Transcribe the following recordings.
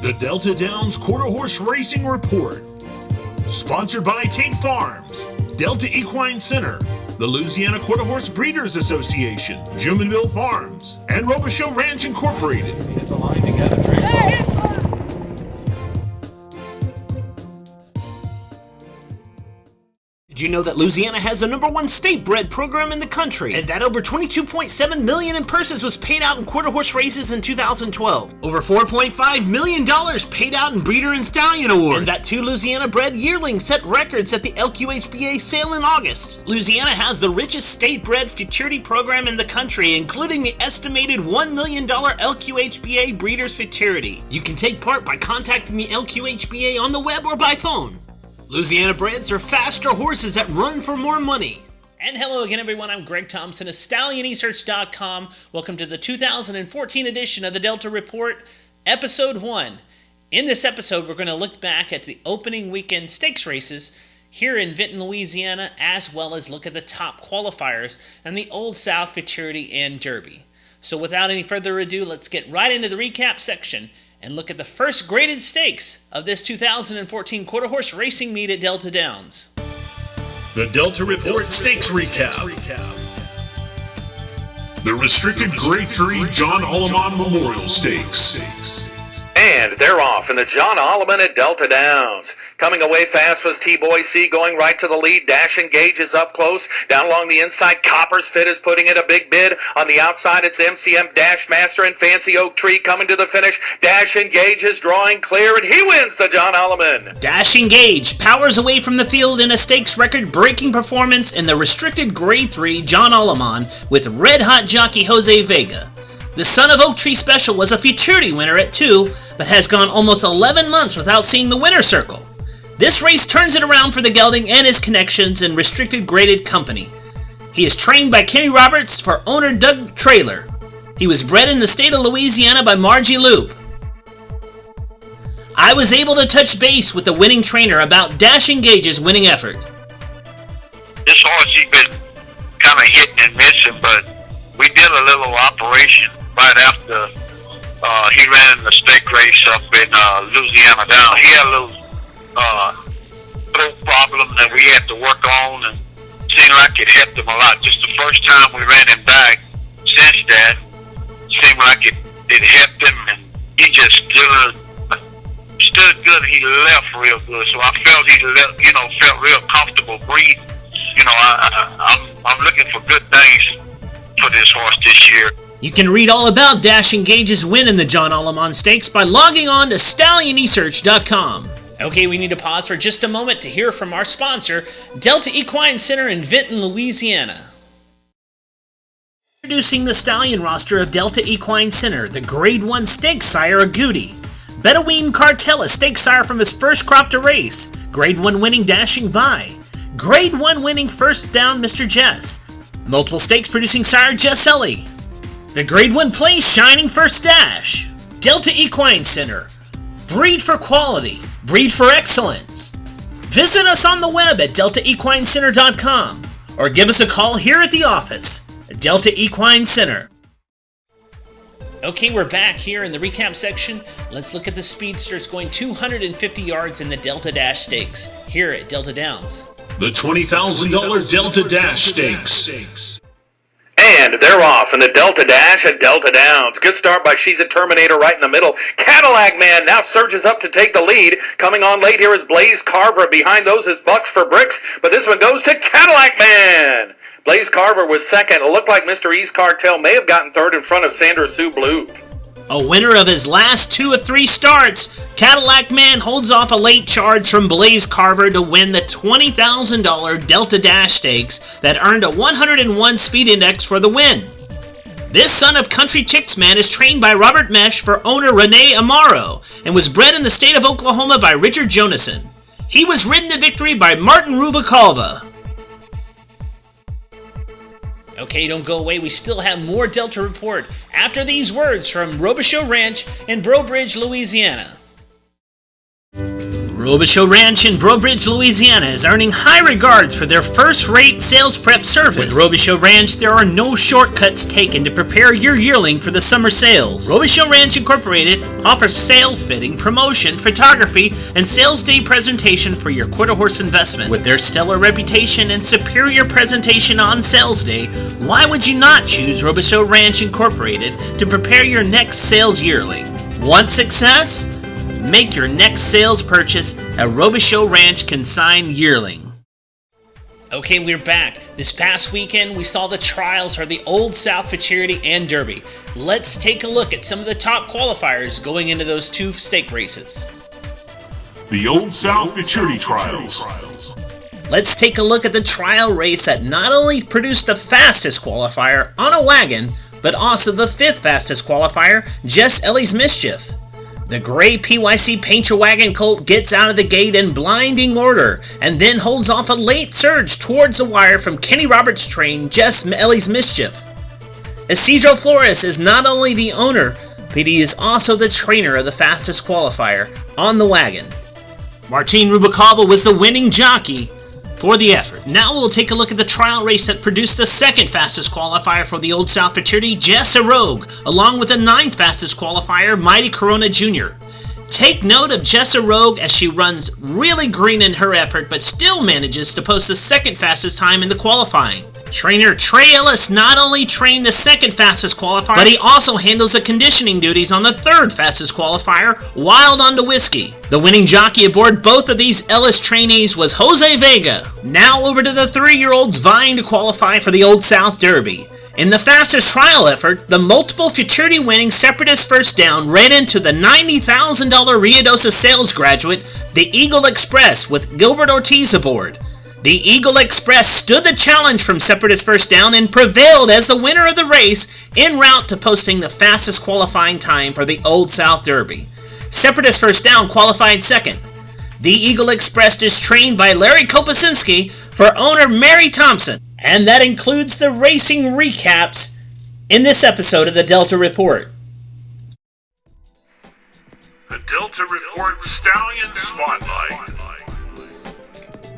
The Delta Downs Quarter Horse Racing Report. Sponsored by Tate Farms, Delta Equine Center, the Louisiana Quarter Horse Breeders Association, Jumonville Farms, and Robichaux Ranch Incorporated. Get the line together. Did you know that Louisiana has the #1 state bred program in the country, and that over $22.7 million in purses was paid out in quarter horse races in 2012? Over $4.5 million paid out in Breeder and Stallion Award, and that 2 Louisiana bred yearlings set records at the LQHBA sale in August. Louisiana has the richest state bred Futurity program in the country, including the estimated $1 million LQHBA Breeders Futurity. You can take part by contacting the LQHBA on the web or by phone. Louisiana breds are faster horses that run for more money. And hello again, everyone. I'm Greg Thompson of StallionResearch.com. Welcome to the 2014 edition of the Delta Report, Episode 1. In this episode, we're going to look back at the opening weekend stakes races here in Vinton, Louisiana, as well as look at the top qualifiers and the Old South Futurity and Derby. So without any further ado, let's get right into the recap section and look at the first graded stakes of this 2014 quarter horse racing meet at Delta Downs. The Delta Report Stakes Recap. The restricted Grade 3 John Aleman Memorial Stakes. And they're off in the John Aleman at Delta Downs. Coming away fast was T-Boy C going right to the lead. Dash Engage is up close. Down along the inside, Copper's Fit is putting in a big bid. On the outside, it's MCM Dash Master and Fancy Oak Tree coming to the finish. Dash Engage is drawing clear, and he wins the John Aleman. Dash Engage powers away from the field in a stakes record-breaking performance in the restricted Grade 3 John Aleman with red-hot jockey Jose Vega. The Son of Oak Tree Special was a Futurity winner at 2, but has gone almost 11 months without seeing the winner's circle. This race turns it around for the gelding and his connections in restricted graded company. He is trained by Kenny Roberts for owner Doug Traylor. He was bred in the state of Louisiana by Margie Loop. I was able to touch base with the winning trainer about Dash Engage's winning effort. This horse, he's been kind of hitting and missing, but we did a little operation right after he ran the stake race up in Louisiana Down. He had a little throat problem that we had to work on, and seemed like it helped him a lot. Just the first time we ran him back, since that, seemed like it helped him, and he just stood good. He left real good, so I felt felt real comfortable breathing. I'm looking for good things for this horse this year. You can read all about Dash Engage's win in the John Aleman Stakes by logging on to StallionResearch.com. Okay, we need to pause for just a moment to hear from our sponsor, Delta Equine Center in Vinton, Louisiana. Introducing the stallion roster of Delta Equine Center, the Grade 1 stakes sire Agouti, Bedouin Cartel, a stakes sire from his first crop to race, Grade 1 winning Dashing By, Grade 1 winning First Down Mr. Jess, multiple stakes producing sire Jess Ellie, the Grade 1 place Shining First Dash, Delta Equine Center, breed for quality, breed for excellence. Visit us on the web at deltaequincenter.com or give us a call here at the office at Delta Equine Center. Okay, we're back here in the recap section. Let's look at the speedsters going 250 yards in the Delta Dash Stakes here at Delta Downs. The $20,000 Delta Dash Stakes. And they're off in the Delta Dash at Delta Downs. Good start by She's a Terminator right in the middle. Cadillac Man now surges up to take the lead. Coming on late here is Blaze Carver. Behind those is Bucks for Bricks, but this one goes to Cadillac Man. Blaze Carver was second. It looked like Mr. East Cartel may have gotten third in front of Sandra Sue Blue. A winner of his last 2 of 3 starts, Cadillac Man holds off a late charge from Blaze Carver to win the $20,000 Delta Dash Stakes that earned a 101 speed index for the win. This son of Country Chicks Man is trained by Robert Mesh for owner Renee Amaro and was bred in the state of Oklahoma by Richard Jonason. He was ridden to victory by Martin Ruvacalva. Okay, don't go away. We still have more Delta Report after these words from Robichaux Ranch in Breaux Bridge, Louisiana. Robichaux Ranch in Breaux Bridge, Louisiana is earning high regards for their first-rate sales prep service. With Robichaux Ranch, there are no shortcuts taken to prepare your yearling for the summer sales. Robichaux Ranch Incorporated offers sales fitting, promotion, photography, and sales day presentation for your quarter horse investment. With their stellar reputation and superior presentation on sales day, why would you not choose Robichaux Ranch Incorporated to prepare your next sales yearling? Want success? Make your next sales purchase at Robichaux Ranch Consign Yearling. Okay, we're back. This past weekend, we saw the trials for the Old South Futurity and Derby. Let's take a look at some of the top qualifiers going into those two stake races. The Old South Futurity Trials. Let's take a look at the trial race that not only produced the fastest qualifier on a wagon, but also the fifth fastest qualifier, Jess Ellie's Mischief. The gray PYC Paint Your Wagon colt gets out of the gate in blinding order, and then holds off a late surge towards the wire from Kenny Roberts' train, Jess Ellie's Mischief. Isidro Flores is not only the owner, but he is also the trainer of the fastest qualifier on the wagon. Martin Rubalcaba was the winning jockey for the effort. Now we'll take a look at the trial race that produced the second fastest qualifier for the Old South Futurity, Jess Rogue, along with the ninth fastest qualifier, Mighty Corona Jr. Take note of Jess Rogue as she runs really green in her effort, but still manages to post the second fastest time in the qualifying. Trainer Trey Ellis not only trained the second fastest qualifier, but he also handles the conditioning duties on the third fastest qualifier, Wild on the Whiskey. The winning jockey aboard both of these Ellis trainees was Jose Vega. Now over to the 3-year-olds vying to qualify for the Old South Derby. In the fastest trial effort, the multiple Futurity winning Separatist First Down ran into the $90,000 Riadosa sales graduate, the Eagle Express, with Gilbert Ortiz aboard. The Eagle Express stood the challenge from Separatist First Down and prevailed as the winner of the race, en route to posting the fastest qualifying time for the Old South Derby. Separatist First Down qualified second. The Eagle Express is trained by Larry Kopasinski for owner Mary Thompson. And that includes the racing recaps in this episode of the Delta Report. The Delta Report Stallion Spotlight.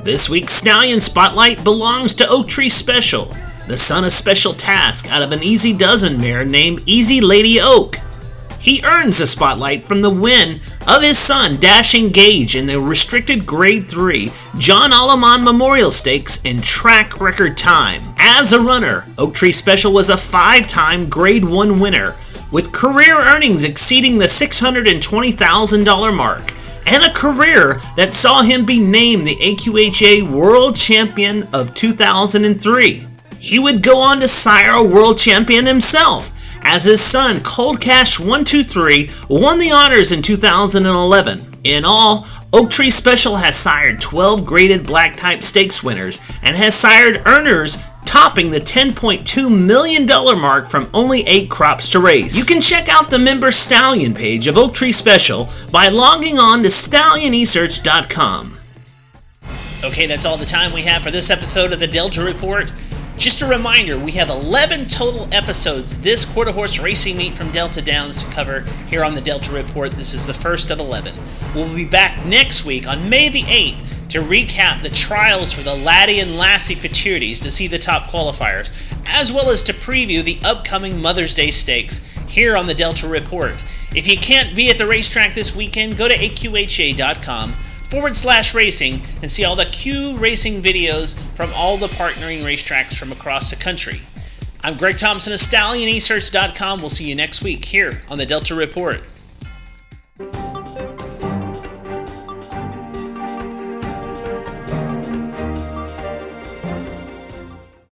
This week's Stallion Spotlight belongs to Oak Tree Special, the son of Special Task out of an Easy Dozen mare named Easy Lady Oak. He earns the spotlight from the win of his son Dashing Gage in the restricted Grade 3 John Aleman Memorial Stakes in track record time. As a runner, Oak Tree Special was a 5-time Grade 1 winner, with career earnings exceeding the $620,000 mark, and a career that saw him be named the AQHA World Champion of 2003. He would go on to sire a world champion himself, as his son Cold Cash 123 won the honors in 2011. In all, Oak Tree Special has sired 12 graded black type stakes winners and has sired earners topping the $10.2 million mark from only 8 crops to race. You can check out the member Stallion page of Oak Tree Special by logging on to stallionesearch.com. Okay, that's all the time we have for this episode of the Delta Report. Just a reminder, we have 11 total episodes this quarter horse racing meet from Delta Downs to cover here on the Delta Report. This is the first of 11. We'll be back next week on May the 8th to recap the trials for the Laddie and Lassie Futurities to see the top qualifiers, as well as to preview the upcoming Mother's Day Stakes here on the Delta Report. If you can't be at the racetrack this weekend, go to aqha.com/racing and see all the Q racing videos from all the partnering racetracks from across the country. I'm Greg Thompson of StallionEsearch.com. We'll see you next week here on the Delta Report.